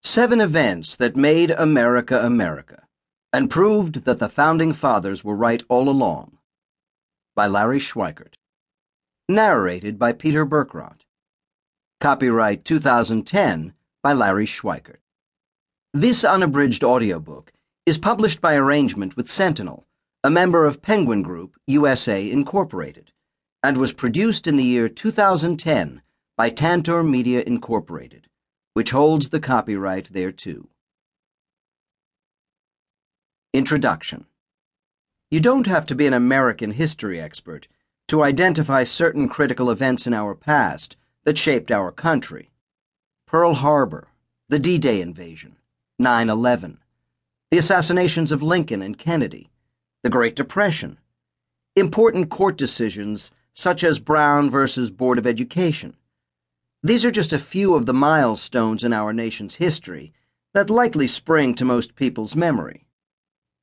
7 Events That Made America America and Proved that the Founding Fathers Were Right All Along, by Larry Schweikart. Narrated by Peter Berkrot. Copyright 2010 by Larry Schweikart. This unabridged audiobook is published by arrangement with Sentinel, a member of Penguin Group, USA, Incorporated, and was produced in the year 2010 by Tantor Media Incorporated, which holds the copyright thereto. Introduction. You don't have to be an American history expert to identify certain critical events in our past that shaped our country. Pearl Harbor, the D-Day invasion, 9/11, the assassinations of Lincoln and Kennedy, the Great Depression, important court decisions such as Brown versus Board of Education. These are just a few of the milestones in our nation's history that likely spring to most people's memory.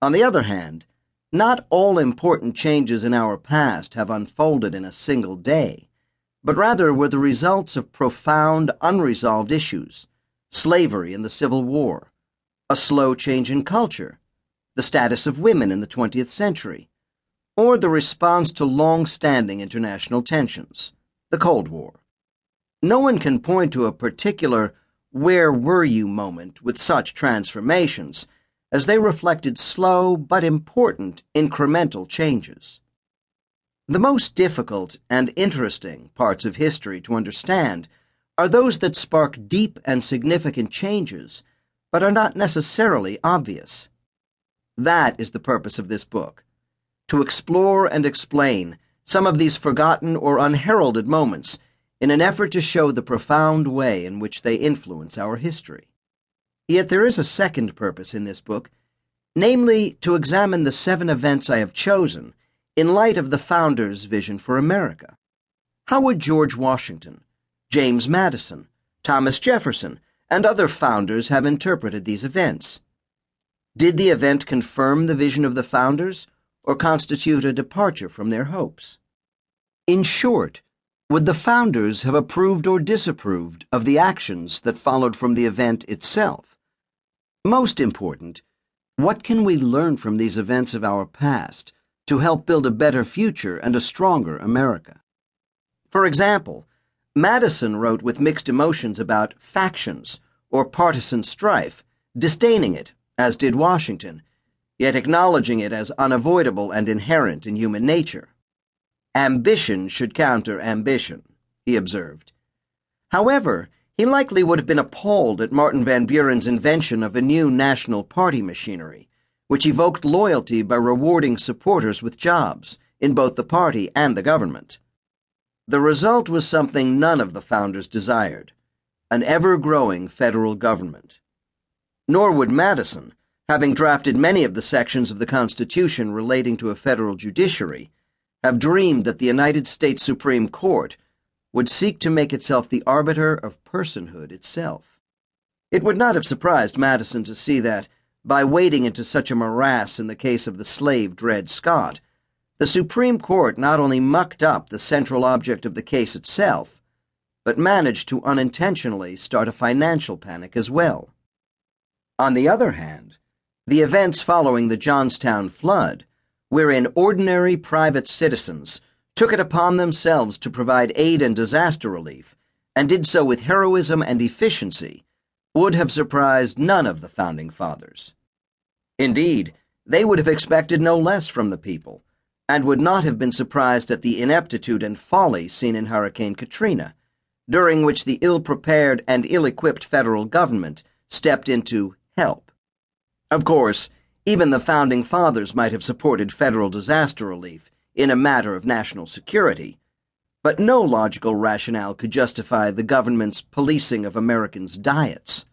On the other hand, not all important changes in our past have unfolded in a single day, but rather were the results of profound, unresolved issues: slavery and the Civil War, a slow change in culture, the status of women in the 20th century, or the response to long-standing international tensions, the Cold War. No one can point to a particular "where were you" moment with such transformations, as they reflected slow but important incremental changes. The most difficult and interesting parts of history to understand are those that spark deep and significant changes, but are not necessarily obvious. That is the purpose of this book: to explore and explain some of these forgotten or unheralded moments in an effort to show the profound way in which they influence our history. Yet there is a second purpose in this book, namely to examine the 7 events I have chosen in light of the Founders' vision for America. How would George Washington, James Madison, Thomas Jefferson, and other founders have interpreted these events? Did the event confirm the vision of the Founders, or constitute a departure from their hopes? In short, would the Founders have approved or disapproved of the actions that followed from the event itself? Most important, what can we learn from these events of our past to help build a better future and a stronger America? For example, Madison wrote with mixed emotions about factions or partisan strife, disdaining it, as did Washington, yet acknowledging it as unavoidable and inherent in human nature. Ambition should counter ambition, he observed. However, he likely would have been appalled at Martin Van Buren's invention of a new national party machinery, which evoked loyalty by rewarding supporters with jobs in both the party and the government. The result was something none of the founders desired: an ever-growing federal government. Nor would Madison, having drafted many of the sections of the Constitution relating to a federal judiciary, have dreamed that the United States Supreme Court would seek to make itself the arbiter of personhood itself. It would not have surprised Madison to see that, by wading into such a morass in the case of the slave Dred Scott, the Supreme Court not only mucked up the central object of the case itself, but managed to unintentionally start a financial panic as well. On the other hand, the events following the Johnstown flood, wherein ordinary private citizens took it upon themselves to provide aid and disaster relief, and did so with heroism and efficiency, would have surprised none of the Founding Fathers. Indeed, they would have expected no less from the people, and would not have been surprised at the ineptitude and folly seen in Hurricane Katrina, during which the ill-prepared and ill-equipped federal government stepped in to help. Of course, even the Founding Fathers might have supported federal disaster relief in a matter of national security, but no logical rationale could justify the government's policing of Americans' diets.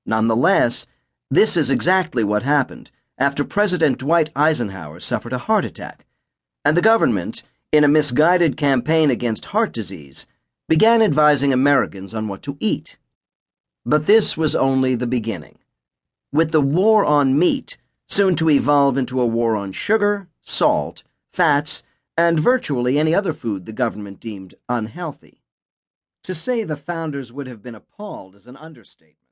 Nonetheless, this is exactly what happened after President Dwight Eisenhower suffered a heart attack, and the government, in a misguided campaign against heart disease, began advising Americans on what to eat. But this was only the beginning. With the war on meat soon to evolve into a war on sugar, salt, fats, and virtually any other food the government deemed unhealthy. To say the founders would have been appalled is an understatement.